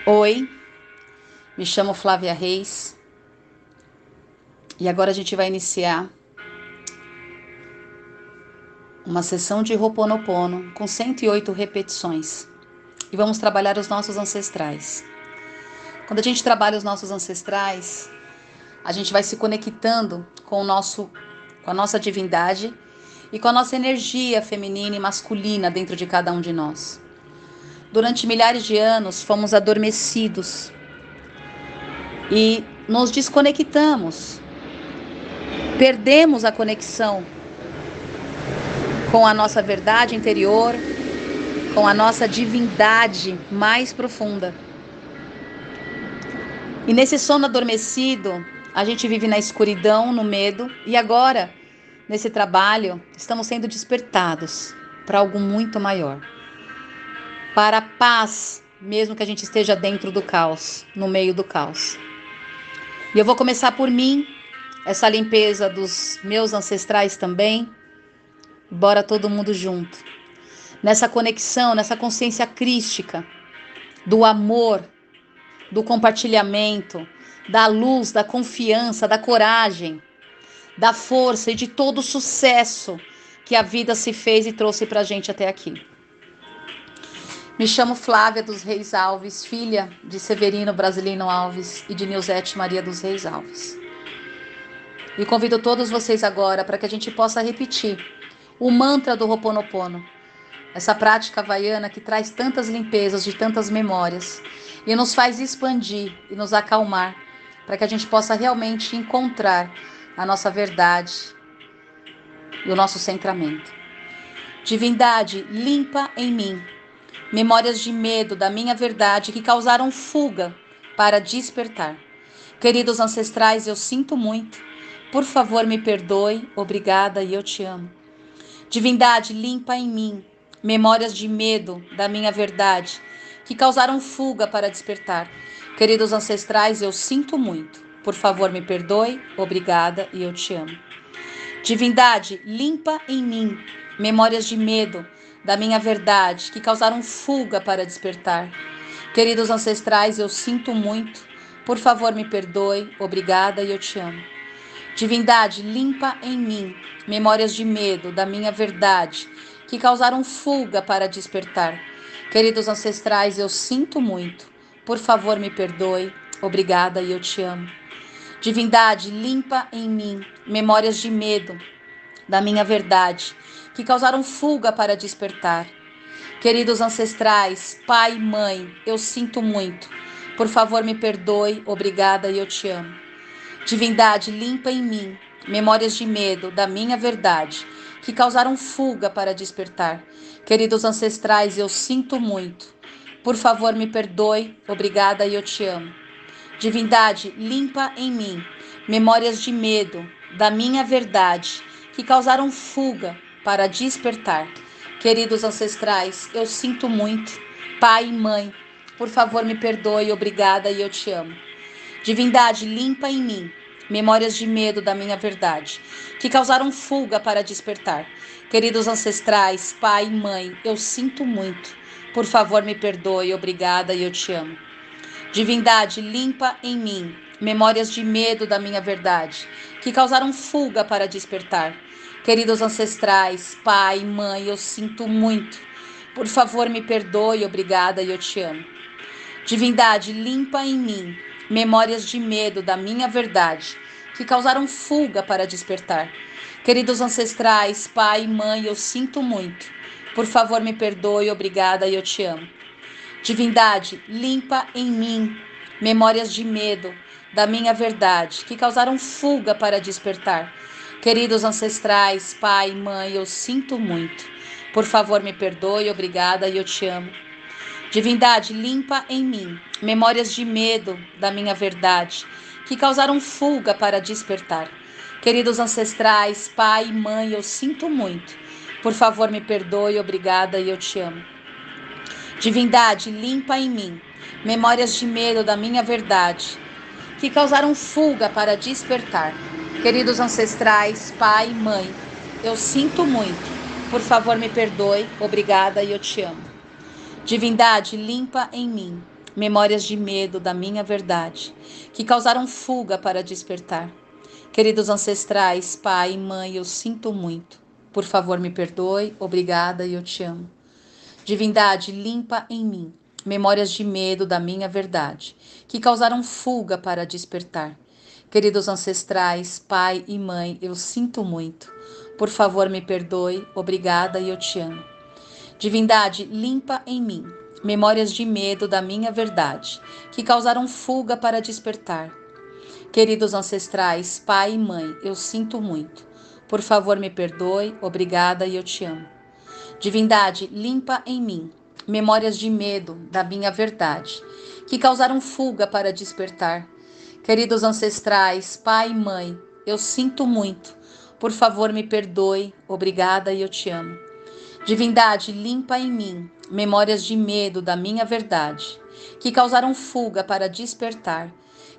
Oi, me chamo Flávia Reis e agora a gente vai iniciar uma sessão de Ho'oponopono com 108 repetições e vamos trabalhar os nossos ancestrais. Quando a gente trabalha os nossos ancestrais, a gente vai se conectando com a nossa divindade e com a nossa energia feminina e masculina dentro de cada um de nós. Durante milhares de anos fomos adormecidos e nos desconectamos. Perdemos a conexão com a nossa verdade interior, com a nossa divindade mais profunda. E nesse sono adormecido, a gente vive na escuridão, no medo, e agora, nesse trabalho, estamos sendo despertados para algo muito maior. Para a paz, mesmo que a gente esteja dentro do caos, no meio do caos. E eu vou começar por mim, essa limpeza dos meus ancestrais também. Bora todo mundo junto. Nessa conexão, nessa consciência crística do amor, do compartilhamento, da luz, da confiança, da coragem, da força e de todo o sucesso que a vida se fez e trouxe pra gente até aqui. Me chamo Flávia dos Reis Alves, filha de Severino Brasilino Alves e de Nilzete Maria dos Reis Alves. E convido todos vocês agora para que a gente possa repetir o mantra do Ho'oponopono, essa prática havaiana que traz tantas limpezas de tantas memórias e nos faz expandir e nos acalmar para que a gente possa realmente encontrar a nossa verdade e o nosso centramento. Divindade, limpa em mim memórias de medo da minha verdade que causaram fuga para despertar. Queridos ancestrais, eu sinto muito. Por favor, me perdoe. Obrigada e eu te amo. Divindade, limpa em mim memórias de medo da minha verdade que causaram fuga para despertar. Queridos ancestrais, eu sinto muito. Por favor, me perdoe. Obrigada e eu te amo. Divindade, limpa em mim memórias de medo da minha verdade que causaram fuga para despertar. Queridos ancestrais, eu sinto muito. Por favor, me perdoe. Obrigada e eu te amo. Divindade, limpa em mim memórias de medo da minha verdade que causaram fuga para despertar. Queridos ancestrais, eu sinto muito. Por favor, me perdoe. Obrigada e eu te amo. Divindade, limpa em mim memórias de medo da minha verdade que causaram fuga para despertar. Queridos ancestrais, pai e mãe, eu sinto muito. Por favor, me perdoe. Obrigada e eu te amo. Divindade, limpa em mim memórias de medo da minha verdade que causaram fuga para despertar. Queridos ancestrais, eu sinto muito. Por favor, me perdoe. Obrigada e eu te amo. Divindade, limpa em mim memórias de medo da minha verdade que causaram fuga para despertar. Queridos ancestrais, eu sinto muito. Pai e mãe, por favor, me perdoe. Obrigada e eu te amo. Divindade, limpa em mim memórias de medo da minha verdade que causaram fuga para despertar. Queridos ancestrais, pai e mãe, eu sinto muito. Por favor, me perdoe. Obrigada e eu te amo. Divindade, limpa em mim memórias de medo da minha verdade que causaram fuga para despertar. Queridos ancestrais, pai, mãe, eu sinto muito. Por favor, me perdoe. Obrigada e eu te amo. Divindade, limpa em mim memórias de medo da minha verdade que causaram fuga para despertar. Queridos ancestrais, pai e mãe, eu sinto muito. Por favor, me perdoe. Obrigada e eu te amo. Divindade, limpa em mim memórias de medo da minha verdade que causaram fuga para despertar. Queridos ancestrais, pai e mãe, eu sinto muito. Por favor, me perdoe. Obrigada e eu te amo. Divindade, limpa em mim memórias de medo da minha verdade que causaram fuga para despertar. Queridos ancestrais, pai e mãe, eu sinto muito. Por favor, me perdoe. Obrigada e eu te amo. Divindade, limpa em mim memórias de medo da minha verdade que causaram fuga para despertar. Queridos ancestrais, pai e mãe, eu sinto muito. Por favor, me perdoe. Obrigada e eu te amo. Divindade, limpa em mim memórias de medo da minha verdade, que causaram fuga para despertar. Queridos ancestrais, pai e mãe, eu sinto muito. Por favor, me perdoe, obrigada e eu te amo. Divindade, limpa em mim memórias de medo da minha verdade, que causaram fuga para despertar. Queridos ancestrais, pai e mãe, eu sinto muito. Por favor, me perdoe, obrigada e eu te amo. Divindade, limpa em mim memórias de medo da minha verdade, que causaram fuga para despertar. Queridos ancestrais, pai e mãe, eu sinto muito. Por favor, me perdoe, obrigada e eu te amo. Divindade, limpa em mim memórias de medo da minha verdade, que causaram fuga para despertar. Queridos ancestrais, pai e mãe, eu sinto muito. Por favor, me perdoe, obrigada e eu te amo. Divindade, limpa em mim memórias de medo da minha verdade, que causaram fuga para despertar.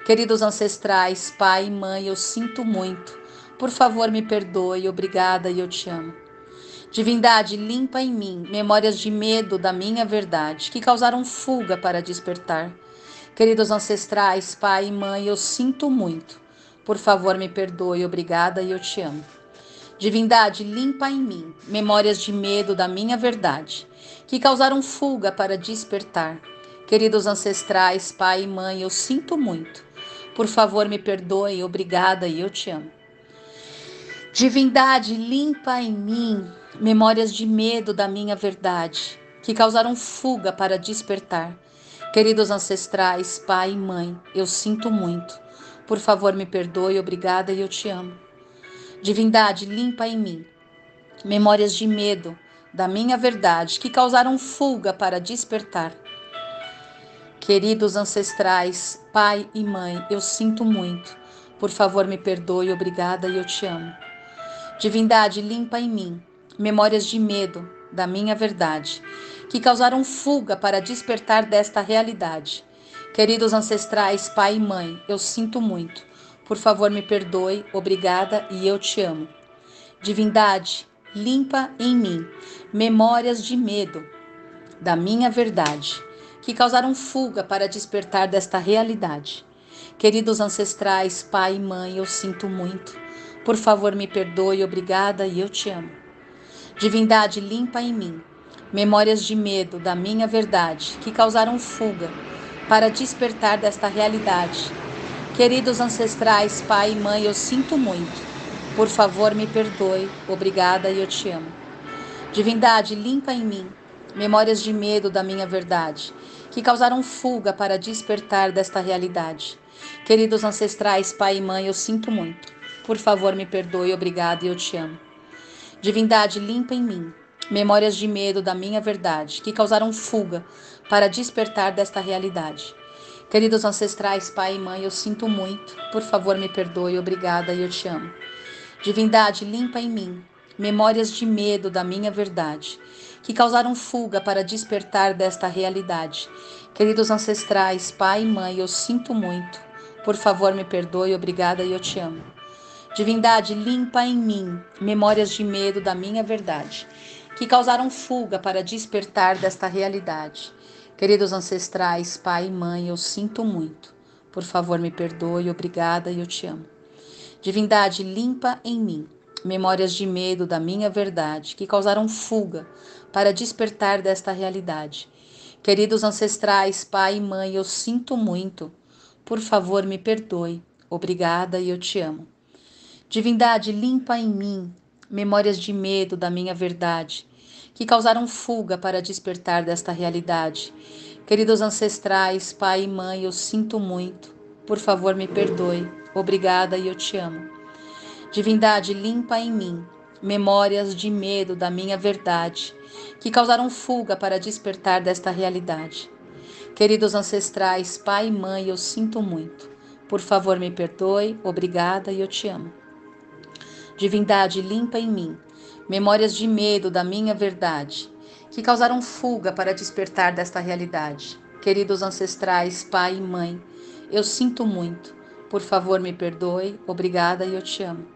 Queridos ancestrais, pai e mãe, eu sinto muito. Por favor, me perdoe, obrigada e eu te amo. Divindade, limpa em mim memórias de medo da minha verdade, que causaram fuga para despertar. Queridos ancestrais, pai e mãe, eu sinto muito. Por favor, me perdoe, obrigada e eu te amo. Divindade, limpa em mim memórias de medo da minha verdade, que causaram fuga para despertar. Queridos ancestrais, pai e mãe, eu sinto muito. Por favor, me perdoe, obrigada e eu te amo. Divindade, limpa em mim memórias de medo da minha verdade, que causaram fuga para despertar. Queridos ancestrais, pai e mãe, eu sinto muito. Por favor, me perdoe, obrigada e eu te amo. Divindade, limpa em mim memórias de medo da minha verdade, que causaram fuga para despertar. Queridos ancestrais, pai e mãe, eu sinto muito. Por favor, me perdoe, obrigada e eu te amo. Divindade, limpa em mim memórias de medo da minha verdade, que causaram fuga para despertar desta realidade. Queridos ancestrais, pai e mãe, eu sinto muito. Por favor, me perdoe, obrigada e eu te amo. Divindade, limpa em mim memórias de medo da minha verdade, que causaram fuga para despertar desta realidade. Queridos ancestrais, pai e mãe, eu sinto muito. Por favor, me perdoe, obrigada e eu te amo. Divindade, limpa em mim memórias de medo da minha verdade, que causaram fuga para despertar desta realidade. Queridos ancestrais, pai e mãe, eu sinto muito. Por favor, me perdoe, obrigada e eu te amo. Divindade, limpa em mim memórias de medo da minha verdade, que causaram fuga para despertar desta realidade. Queridos ancestrais, pai e mãe, eu sinto muito. Por favor, me perdoe, obrigada e eu te amo. Divindade, limpa em mim memórias de medo da minha verdade, que causaram fuga para despertar desta realidade. Queridos ancestrais, pai e mãe, eu sinto muito. Por favor, me perdoe, obrigada e eu te amo. Divindade, limpa em mim memórias de medo da minha verdade, que causaram fuga para despertar desta realidade. Queridos ancestrais, pai e mãe, eu sinto muito. Por favor, me perdoe, obrigada e eu te amo. Divindade, limpa em mim memórias de medo da minha verdade, que causaram fuga para despertar desta realidade. Queridos ancestrais, pai e mãe, eu sinto muito. Por favor, me perdoe, obrigada e eu te amo. Divindade, limpa em mim memórias de medo da minha verdade, que causaram fuga para despertar desta realidade. Queridos ancestrais, pai e mãe, eu sinto muito. Por favor, me perdoe. Obrigada e eu te amo. Divindade, limpa em mim memórias de medo da minha verdade, que causaram fuga para despertar desta realidade. Queridos ancestrais, pai e mãe, eu sinto muito. Por favor, me perdoe. Obrigada e eu te amo. Divindade, limpa em mim memórias de medo da minha verdade, que causaram fuga para despertar desta realidade. Queridos ancestrais, pai e mãe, eu sinto muito. Por favor, me perdoe, obrigada e eu te amo. Divindade, limpa em mim memórias de medo da minha verdade, que causaram fuga para despertar desta realidade. Queridos ancestrais, pai e mãe, eu sinto muito. Por favor, me perdoe, obrigada e eu te amo.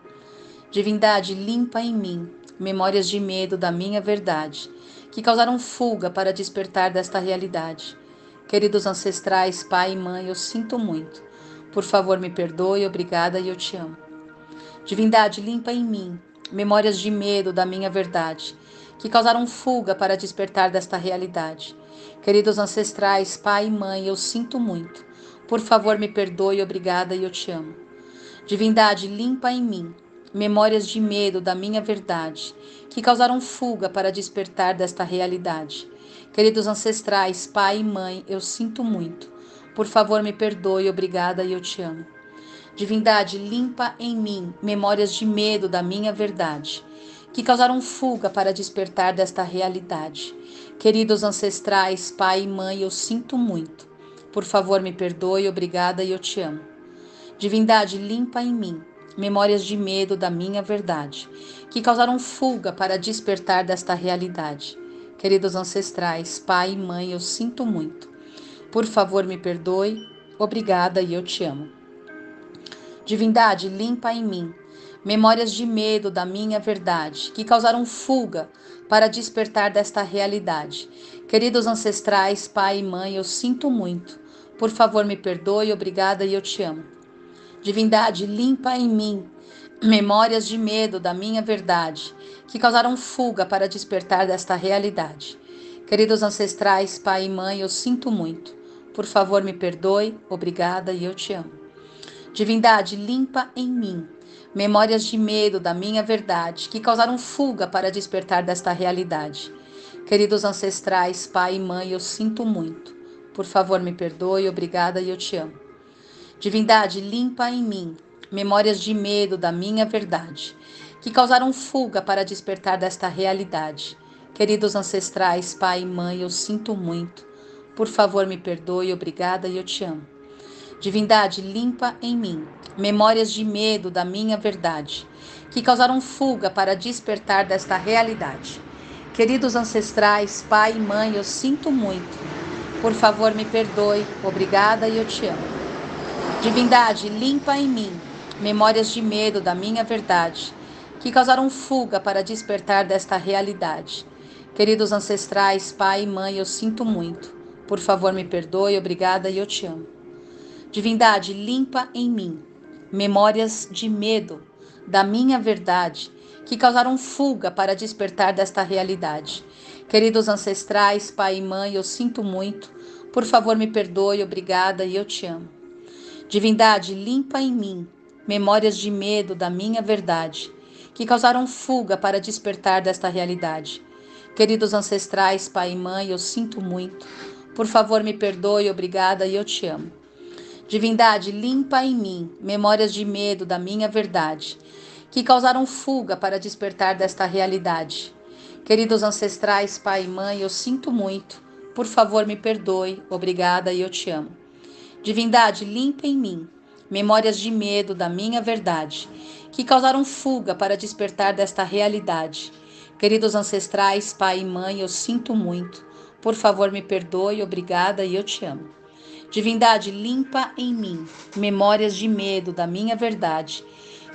Divindade, limpa em mim memórias de medo da minha verdade, que causaram fuga para despertar desta realidade. Queridos ancestrais, pai e mãe, eu sinto muito. Por favor, me perdoe, obrigada e eu te amo. Divindade, limpa em mim memórias de medo da minha verdade, que causaram fuga para despertar desta realidade. Queridos ancestrais, pai e mãe, eu sinto muito. Por favor, me perdoe, obrigada e eu te amo. Divindade, limpa em mim memórias de medo da minha verdade, que causaram fuga para despertar desta realidade. Queridos ancestrais, pai e mãe, eu sinto muito. Por favor, me perdoe, obrigada e eu te amo. Divindade, limpa em mim memórias de medo da minha verdade, que causaram fuga para despertar desta realidade. Queridos ancestrais, pai e mãe, eu sinto muito. Por favor, me perdoe, obrigada e eu te amo. Divindade, limpa em mim memórias de medo da minha verdade, que causaram fuga para despertar desta realidade. Queridos ancestrais, pai e mãe, eu sinto muito. Por favor, me perdoe, obrigada e eu te amo. Divindade, limpa em mim memórias de medo da minha verdade, que causaram fuga para despertar desta realidade. Queridos ancestrais, pai e mãe, eu sinto muito. Por favor, me perdoe, obrigada e eu te amo. Divindade, limpa em mim memórias de medo da minha verdade, que causaram fuga para despertar desta realidade. Queridos ancestrais, pai e mãe, eu sinto muito. Por favor, me perdoe, obrigada e eu te amo. Divindade, limpa em mim memórias de medo da minha verdade, que causaram fuga para despertar desta realidade. Queridos ancestrais, pai e mãe, eu sinto muito. Por favor, me perdoe, obrigada e eu te amo. Divindade, limpa em mim memórias de medo da minha verdade, que causaram fuga para despertar desta realidade. Queridos ancestrais, pai e mãe, eu sinto muito. Por favor, me perdoe, obrigada e eu te amo. Divindade, limpa em mim memórias de medo da minha verdade, que causaram fuga para despertar desta realidade. Queridos ancestrais, pai e mãe, eu sinto muito. Por favor, me perdoe, obrigada e eu te amo. Divindade, limpa em mim memórias de medo da minha verdade, que causaram fuga para despertar desta realidade. Queridos ancestrais, pai e mãe, eu sinto muito. Por favor, me perdoe, obrigada e eu te amo. Divindade, limpa em mim memórias de medo da minha verdade, que causaram fuga para despertar desta realidade. Queridos ancestrais, pai e mãe, eu sinto muito. Por favor, me perdoe, obrigada e eu te amo. Divindade, limpa em mim memórias de medo da minha verdade, que causaram fuga para despertar desta realidade. Queridos ancestrais, pai e mãe, eu sinto muito. Por favor, me perdoe, obrigada e eu te amo. Divindade, limpa em mim memórias de medo da minha verdade, que causaram fuga para despertar desta realidade. Queridos ancestrais, pai e mãe, eu sinto muito. Por favor, me perdoe, obrigada e eu te amo. Divindade, limpa em mim memórias de medo da minha verdade, que causaram fuga para despertar desta realidade. Queridos ancestrais, pai e mãe, eu sinto muito. Por favor, me perdoe, obrigada e eu te amo. Divindade, limpa em mim memórias de medo da minha verdade,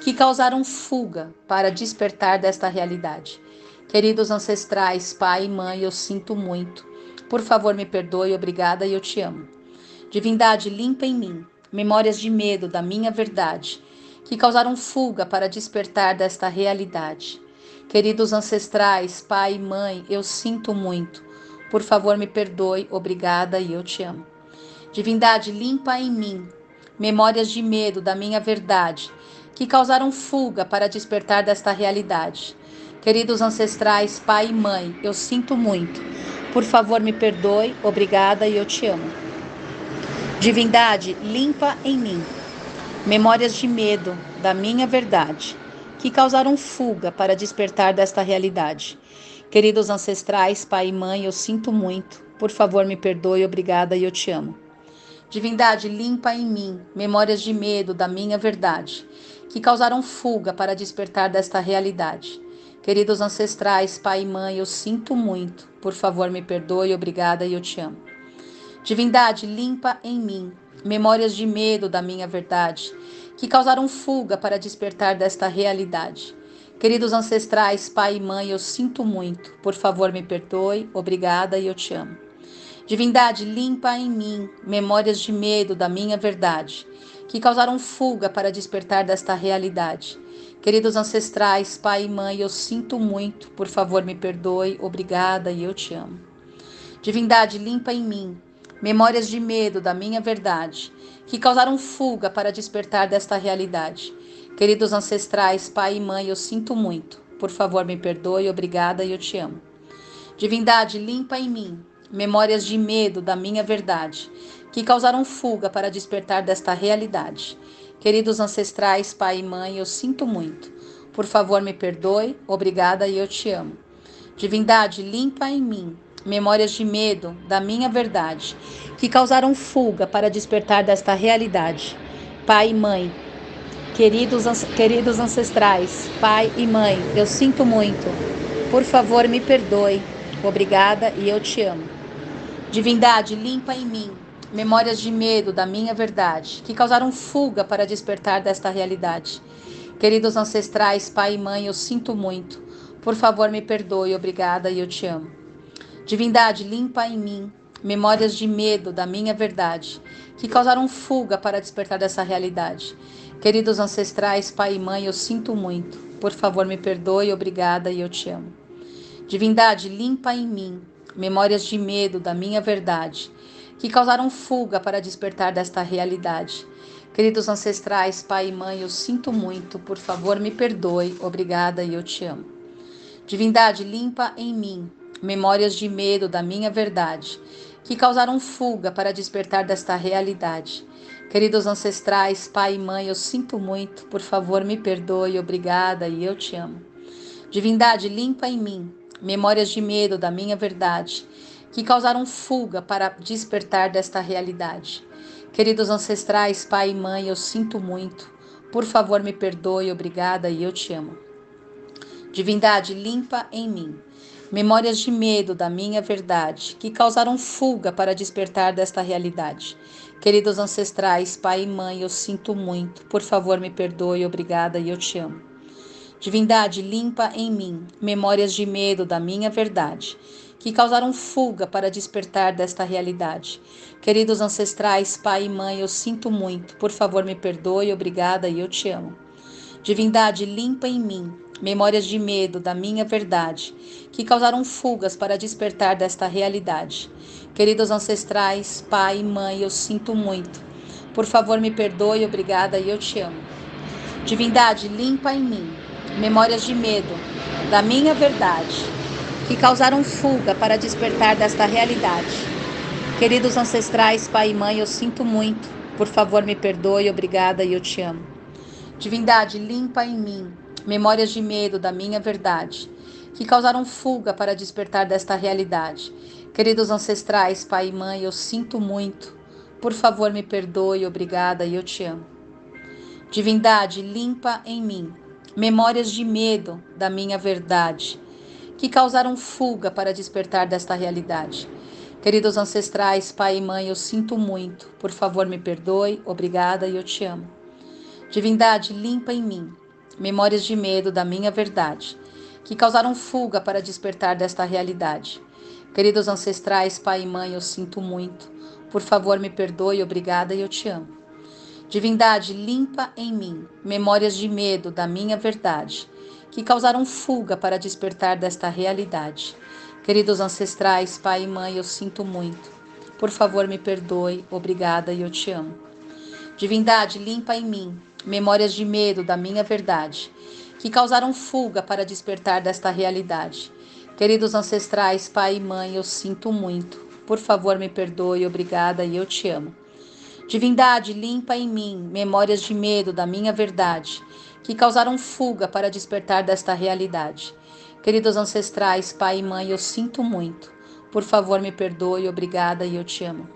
que causaram fuga para despertar desta realidade. Queridos ancestrais, pai e mãe, eu sinto muito. Por favor, me perdoe, obrigada e eu te amo. Divindade, limpa em mim memórias de medo da minha verdade, que causaram fuga para despertar desta realidade. Queridos ancestrais, pai e mãe, eu sinto muito. Por favor, me perdoe, obrigada e eu te amo. Divindade, limpa em mim memórias de medo da minha verdade, que causaram fuga para despertar desta realidade. Queridos ancestrais, pai e mãe, eu sinto muito. Por favor, me perdoe, obrigada e eu te amo. Divindade, limpa em mim memórias de medo da minha verdade, que causaram fuga para despertar desta realidade. Queridos ancestrais, pai e mãe, eu sinto muito. Por favor, me perdoe, obrigada e eu te amo. Divindade, limpa em mim memórias de medo da minha verdade, que causaram fuga para despertar desta realidade. Queridos ancestrais, pai e mãe, eu sinto muito. Por favor, me perdoe, obrigada e eu te amo. Divindade, limpa em mim memórias de medo da minha verdade, que causaram fuga para despertar desta realidade. Queridos ancestrais, pai e mãe, eu sinto muito. Por favor, me perdoe, obrigada e eu te amo. Divindade, limpa em mim memórias de medo da minha verdade, que causaram fuga para despertar desta realidade. Queridos ancestrais, pai e mãe, eu sinto muito, por favor me perdoe, obrigada e eu te amo. Divindade, limpa em mim memórias de medo da minha verdade, que causaram fuga para despertar desta realidade. Queridos ancestrais, pai e mãe, eu sinto muito, por favor me perdoe, obrigada e eu te amo. Divindade, limpa em mim memórias de medo da minha verdade, que causaram fuga para despertar desta realidade. Queridos ancestrais, pai e mãe, eu sinto muito. Por favor, me perdoe, obrigada e eu te amo. Divindade, limpa em mim memórias de medo da minha verdade, que causaram fuga para despertar desta realidade. Pai e mãe, queridos ancestrais, pai e mãe, eu sinto muito. Por favor, me perdoe, obrigada e eu te amo. Divindade, limpa em mim memórias de medo da minha verdade, que causaram fuga para despertar desta realidade. Queridos ancestrais, pai e mãe, eu sinto muito. Por favor, me perdoe, obrigada e eu te amo. Divindade, limpa em mim memórias de medo da minha verdade, que causaram fuga para despertar dessa realidade. Queridos ancestrais, pai e mãe, eu sinto muito. Por favor, me perdoe, obrigada e eu te amo. Divindade, limpa em mim memórias de medo da minha verdade, que causaram fuga para despertar desta realidade. Queridos ancestrais, pai e mãe, eu sinto muito. Por favor, me perdoe, obrigada e eu te amo. Divindade, limpa em mim memórias de medo da minha verdade, que causaram fuga para despertar desta realidade. Queridos ancestrais, pai e mãe, eu sinto muito. Por favor, me perdoe, obrigada e eu te amo. Divindade, limpa em mim memórias de medo da minha verdade, que causaram fuga para despertar desta realidade. Queridos ancestrais, pai e mãe, eu sinto muito. Por favor, me perdoe, obrigada e eu te amo. Divindade, limpa em mim memórias de medo da minha verdade, que causaram fuga para despertar desta realidade. Queridos ancestrais, pai e mãe, eu sinto muito. Por favor, me perdoe, obrigada e eu te amo. Divindade, limpa em mim memórias de medo da minha verdade, que causaram fuga para despertar desta realidade. Queridos ancestrais, pai e mãe, eu sinto muito. Por favor, me perdoe, obrigada e eu te amo. Divindade, limpa em mim memórias de medo da minha verdade, que causaram fugas para despertar desta realidade. Queridos ancestrais, pai e mãe, eu sinto muito. Por favor, me perdoe, obrigada e eu te amo. Divindade, limpa em mim memórias de medo da minha verdade, que causaram fuga para despertar desta realidade. Queridos ancestrais, pai e mãe, eu sinto muito. Por favor, me perdoe, obrigada e eu te amo. Divindade, limpa em mim memórias de medo da minha verdade, que causaram fuga para despertar desta realidade. Queridos ancestrais, pai e mãe, eu sinto muito. Por favor, me perdoe, obrigada e eu te amo. Divindade, limpa em mim memórias de medo da minha verdade, que causaram fuga para despertar desta realidade. Queridos ancestrais, pai e mãe, eu sinto muito. Por favor, me perdoe, obrigada e eu te amo. Divindade, limpa em mim memórias de medo da minha verdade, que causaram fuga para despertar desta realidade. Queridos ancestrais, pai e mãe, eu sinto muito. Por favor, me perdoe, obrigada e eu te amo. Divindade, limpa em mim memórias de medo da minha verdade, que causaram fuga para despertar desta realidade. Queridos ancestrais, pai e mãe, eu sinto muito. Por favor, me perdoe, obrigada e eu te amo. Divindade, limpa em mim memórias de medo da minha verdade, que causaram fuga para despertar desta realidade. Queridos ancestrais, pai e mãe, eu sinto muito. Por favor, me perdoe, obrigada e eu te amo. Divindade, limpa em mim memórias de medo da minha verdade, que causaram fuga para despertar desta realidade. Queridos ancestrais, pai e mãe, eu sinto muito. Por favor, me perdoe, obrigada e eu te amo.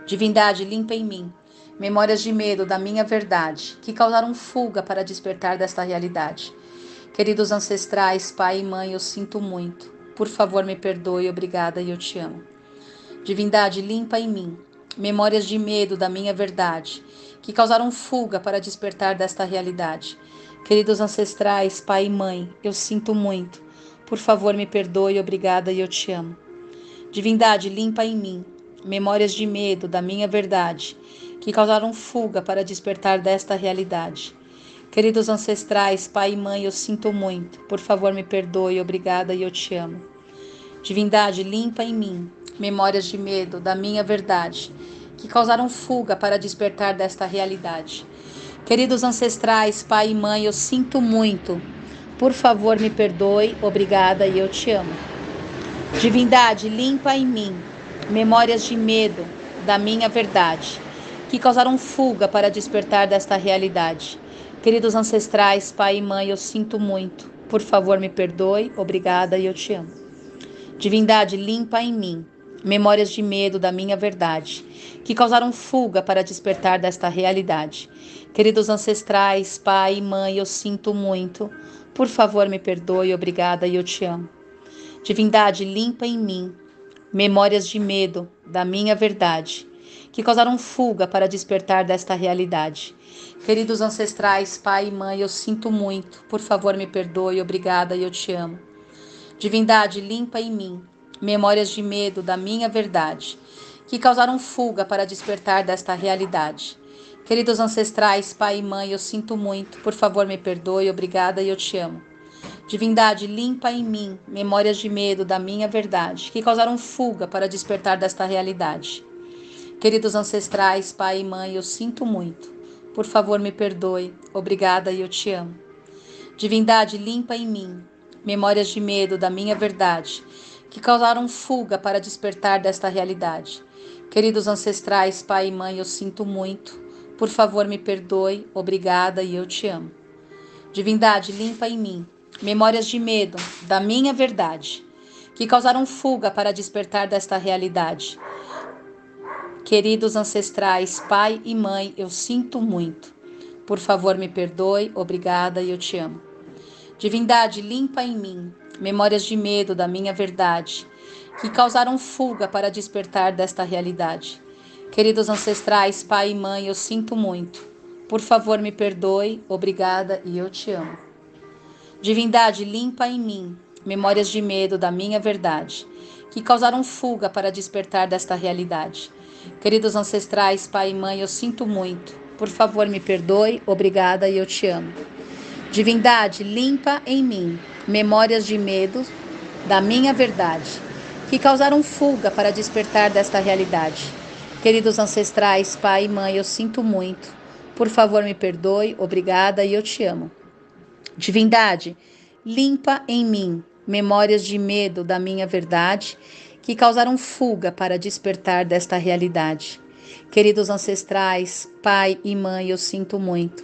Divindade, limpa em mim memórias de medo da minha verdade, que causaram fuga para despertar desta realidade. Queridos ancestrais, pai e mãe, eu sinto muito. Por favor, me perdoe, obrigada e eu te amo. Divindade, limpa em mim memórias de medo da minha verdade, que causaram fuga para despertar desta realidade. Queridos ancestrais, pai e mãe, eu sinto muito. Por favor, me perdoe, obrigada e eu te amo. Divindade, limpa em mim memórias de medo da minha verdade, que causaram fuga para despertar desta realidade. Queridos ancestrais, pai e mãe, eu sinto muito. Por favor, me perdoe, obrigada e eu te amo. Divindade, limpa em mim memórias de medo da minha verdade, que causaram fuga para despertar desta realidade. Queridos ancestrais, pai e mãe, eu sinto muito. Por favor, me perdoe, obrigada e eu te amo. Divindade, limpa em mim memórias de medo da minha verdade, que causaram fuga para despertar desta realidade. Queridos ancestrais, pai e mãe, eu sinto muito. Por favor, me perdoe, obrigada e eu te amo. Divindade, limpa em mim memórias de medo da minha verdade, que causaram fuga para despertar desta realidade. Queridos ancestrais, pai e mãe, eu sinto muito. Por favor, me perdoe, obrigada e eu te amo. Divindade, limpa em mim memórias de medo da minha verdade, que causaram fuga para despertar desta realidade. Queridos ancestrais, pai e mãe, eu sinto muito. Por favor, me perdoe, obrigada e eu te amo. Divindade, limpa em mim memórias de medo da minha verdade, que causaram fuga para despertar desta realidade. Queridos ancestrais, pai e mãe, eu sinto muito. Por favor, me perdoe, obrigada e eu te amo. Divindade, limpa em mim memórias de medo da minha verdade, que causaram fuga para despertar desta realidade. Queridos ancestrais, pai e mãe, eu sinto muito. Por favor, me perdoe. Obrigada e eu te amo. Divindade, limpa em mim memórias de medo da minha verdade, que causaram fuga para despertar desta realidade. Queridos ancestrais, pai e mãe, eu sinto muito. Por favor, me perdoe. Obrigada e eu te amo. Divindade, limpa em mim memórias de medo da minha verdade, que causaram fuga para despertar desta realidade. Queridos ancestrais, pai e mãe, eu sinto muito. Por favor, me perdoe, obrigada e eu te amo. Divindade, limpa em mim memórias de medo da minha verdade, que causaram fuga para despertar desta realidade. Queridos ancestrais, pai e mãe, eu sinto muito. Por favor, me perdoe, obrigada e eu te amo. Divindade, limpa em mim memórias de medo da minha verdade, que causaram fuga para despertar desta realidade. Queridos ancestrais, pai e mãe, eu sinto muito. Por favor, me perdoe, obrigada e eu te amo. Divindade, limpa em mim memórias de medo da minha verdade, que causaram fuga para despertar desta realidade. Queridos ancestrais, pai e mãe, eu sinto muito. Por favor, me perdoe, obrigada e eu te amo. Divindade, limpa em mim memórias de medo da minha verdade, que causaram fuga para despertar desta realidade. Queridos ancestrais, pai e mãe, eu sinto muito.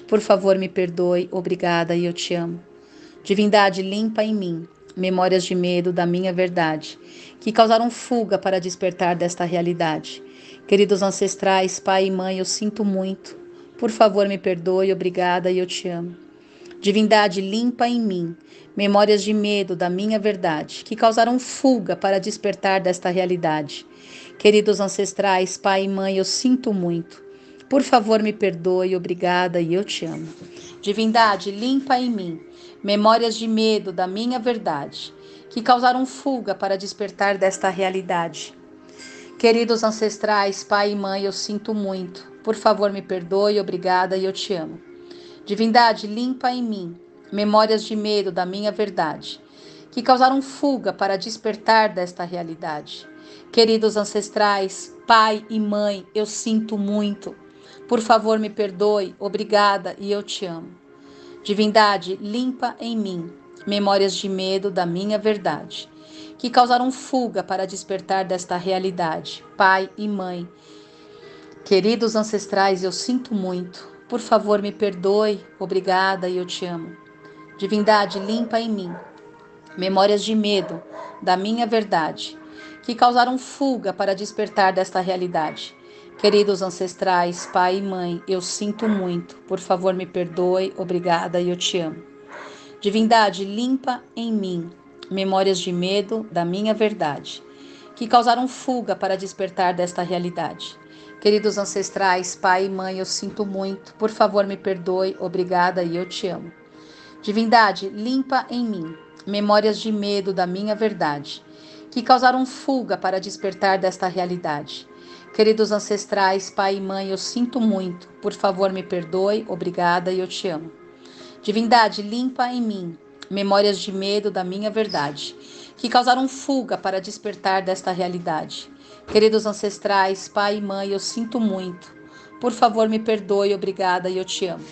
Por favor, me perdoe, obrigada e eu te amo. Divindade, limpa em mim memórias de medo da minha verdade, que causaram fuga para despertar desta realidade. Queridos ancestrais, pai e mãe, eu sinto muito. Por favor, me perdoe, obrigada e eu te amo. Divindade, limpa em mim memórias de medo da minha verdade, que causaram fuga para despertar desta realidade. Queridos ancestrais, pai e mãe, eu sinto muito. Por favor, me perdoe, obrigada e eu te amo. Divindade, limpa em mim memórias de medo da minha verdade, que causaram fuga para despertar desta realidade. Queridos ancestrais, pai e mãe, eu sinto muito. Por favor, me perdoe, obrigada e eu te amo. Divindade, limpa em mim memórias de medo da minha verdade, que causaram fuga para despertar desta realidade. Queridos ancestrais, pai e mãe, eu sinto muito. Por favor, me perdoe, obrigada e eu te amo. Divindade, limpa em mim memórias de medo da minha verdade, que causaram fuga para despertar desta realidade. Pai e mãe, queridos ancestrais, eu sinto muito. Por favor, me perdoe, obrigada e eu te amo. Divindade, limpa em mim memórias de medo da minha verdade, que causaram fuga para despertar desta realidade. Queridos ancestrais, pai e mãe, eu sinto muito. Por favor, me perdoe, obrigada e eu te amo. Divindade, limpa em mim memórias de medo da minha verdade, que causaram fuga para despertar desta realidade. Queridos ancestrais, pai e mãe, eu sinto muito. Por favor, me perdoe, obrigada e eu te amo. Divindade, limpa em mim memórias de medo da minha verdade, que causaram fuga para despertar desta realidade. Queridos ancestrais, pai e mãe, eu sinto muito. Por favor, me perdoe. Obrigada e eu te amo. Divindade, limpa em mim memórias de medo da minha verdade, que causaram fuga para despertar desta realidade. Queridos ancestrais, pai e mãe, eu sinto muito. Por favor, me perdoe. Obrigada e eu te amo.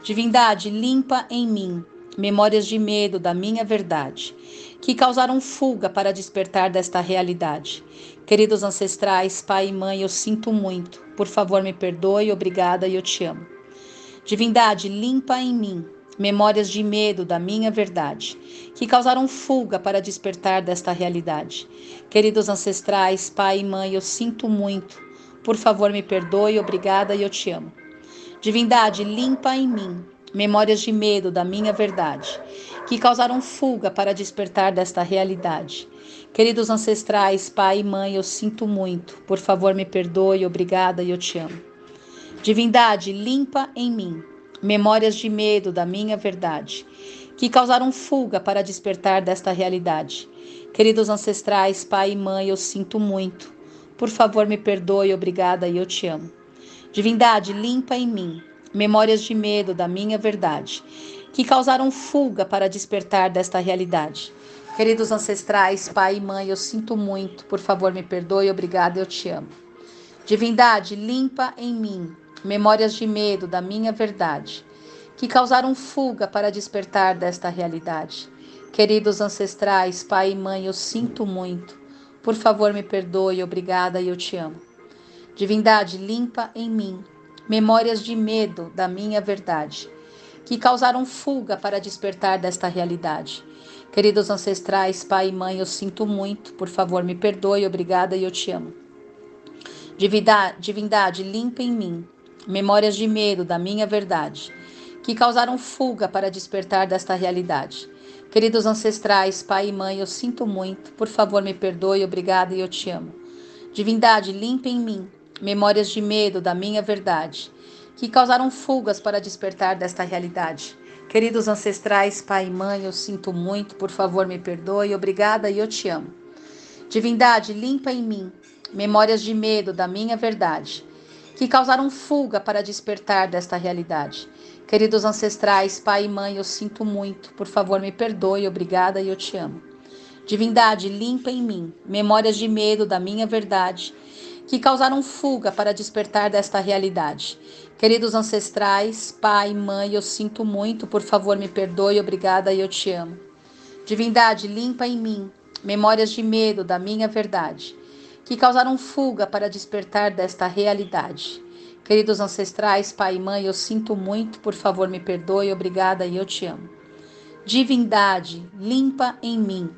Divindade, limpa em mim memórias de medo da minha verdade, que causaram fuga para despertar desta realidade. Queridos ancestrais, pai e mãe, eu sinto muito. Por favor, me perdoe. Obrigada e eu te amo. Divindade, limpa em mim memórias de medo da minha verdade, que causaram fuga para despertar desta realidade. Queridos ancestrais, pai e mãe, eu sinto muito. Por favor, me perdoe. Obrigada e eu te amo. Divindade, limpa em mim memórias de medo da minha verdade, que causaram fuga para despertar desta realidade. Queridos ancestrais, pai e mãe, eu sinto muito. Por favor, me perdoe. Obrigada e eu te amo. Divindade, limpa em mim memórias de medo da minha verdade, que causaram fuga para despertar desta realidade. Queridos ancestrais, pai e mãe, eu sinto muito. Por favor, me perdoe. Obrigada e eu te amo. Divindade, limpa em mim memórias de medo da minha verdade, que causaram fuga para despertar desta realidade. Queridos ancestrais, pai e mãe, eu sinto muito. Por favor, me perdoe. Obrigada, eu te amo. Divindade, limpa em mim memórias de medo da minha verdade, que causaram fuga para despertar desta realidade. Queridos ancestrais, pai e mãe, eu sinto muito. Por favor, me perdoe. Obrigada e eu te amo. Divindade, limpa em mim memórias de medo da minha verdade, que causaram fuga para despertar desta realidade. Queridos ancestrais, pai e mãe, eu sinto muito. Por favor, me perdoe. Obrigada e eu te amo. Divindade, limpa em mim memórias de medo da minha verdade, que causaram fuga para despertar desta realidade. Queridos ancestrais, pai e mãe, eu sinto muito. Por favor, me perdoe. Obrigada e eu te amo. Divindade, limpa em mim memórias de medo da minha verdade, que causaram fugas para despertar desta realidade. Queridos ancestrais, pai e mãe, eu sinto muito. Por favor, me perdoe. Obrigada e eu te amo. Divindade, limpa em mim memórias de medo da minha verdade, que causaram fuga para despertar desta realidade. Queridos ancestrais, pai e mãe, eu sinto muito. Por favor, me perdoe. Obrigada e eu te amo. Divindade, limpa em mim memórias de medo da minha verdade, que causaram fuga para despertar desta realidade. Queridos ancestrais, pai e mãe, eu sinto muito. Por favor, me perdoe. Obrigada e eu te amo. Divindade, limpa em mim memórias de medo da minha verdade, que causaram fuga para despertar desta realidade. Queridos ancestrais, pai e mãe, eu sinto muito. Por favor, me perdoe. Obrigada e eu te amo. Divindade, limpa em mim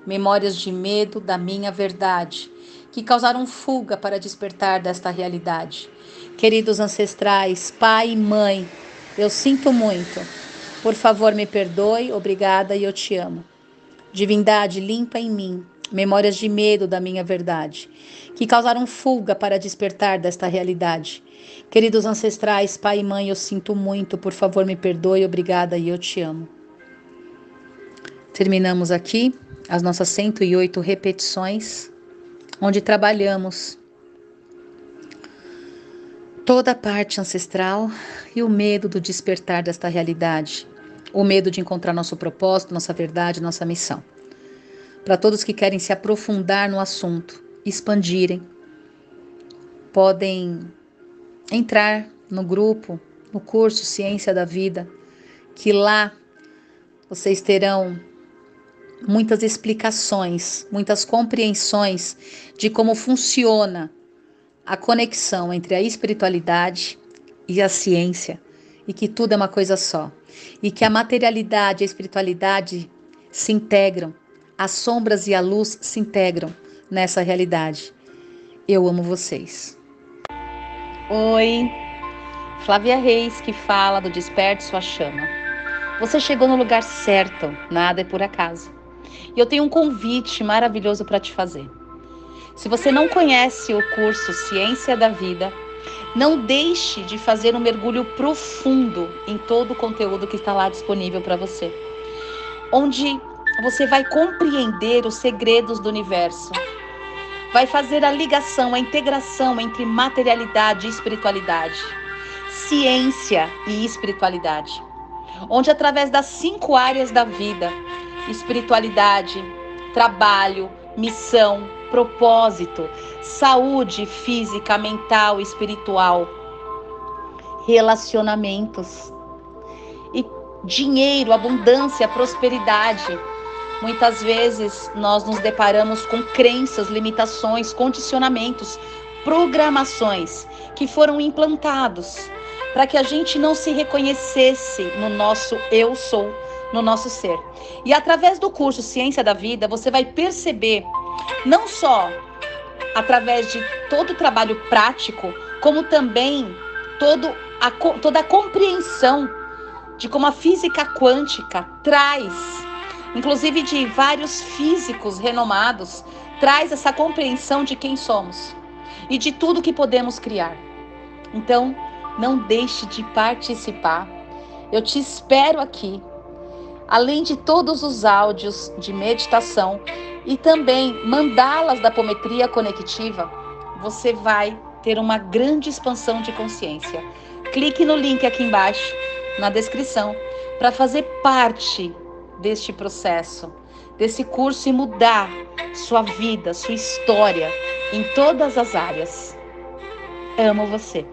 memórias de medo da minha verdade, que causaram fuga para despertar desta realidade. Queridos ancestrais, pai e mãe, eu sinto muito. Por favor, me perdoe. Obrigada e eu te amo. Divindade, limpa em mim memórias de medo da minha verdade, que causaram fuga para despertar desta realidade. Queridos ancestrais, pai e mãe, eu sinto muito. Por favor, me perdoe. Obrigada e eu te amo. Terminamos aqui as nossas 108 repetições, onde trabalhamos toda a parte ancestral e o medo do despertar desta realidade, o medo de encontrar nosso propósito, nossa verdade, nossa missão. Para todos que querem se aprofundar no assunto, expandirem, podem entrar no grupo, no curso Ciência da Vida, que lá vocês terão muitas explicações, muitas compreensões de como funciona a conexão entre a espiritualidade e a ciência, e que tudo é uma coisa só, e que a materialidade e a espiritualidade se integram, as sombras e a luz se integram nessa realidade. Eu amo vocês. Oi, Flávia Reis que fala do Desperte Sua Chama. Você chegou no lugar certo, nada é por acaso. E eu tenho um convite maravilhoso para te fazer. Se você não conhece o curso Ciência da Vida, não deixe de fazer um mergulho profundo em todo o conteúdo que está lá disponível para você. Onde você vai compreender os segredos do universo. Vai fazer a ligação, a integração entre materialidade e espiritualidade, ciência e espiritualidade, onde através das 5 áreas da vida, espiritualidade, trabalho, missão, propósito, saúde física, mental, espiritual, relacionamentos e dinheiro, abundância, prosperidade. Muitas vezes nós nos deparamos com crenças, limitações, condicionamentos, programações que foram implantados para que a gente não se reconhecesse no nosso eu sou, no nosso ser. E através do curso Ciência da Vida, você vai perceber, não só através de todo o trabalho prático, como também toda a compreensão de como a física quântica traz, inclusive de vários físicos renomados, traz essa compreensão de quem somos e de tudo que podemos criar. Então, não deixe de participar. Eu te espero aqui, além de todos os áudios de meditação e também mandalas da apometria conectiva, você vai ter uma grande expansão de consciência. Clique no link aqui embaixo, na descrição, para fazer parte deste processo, desse curso e mudar sua vida, sua história em todas as áreas. Amo você.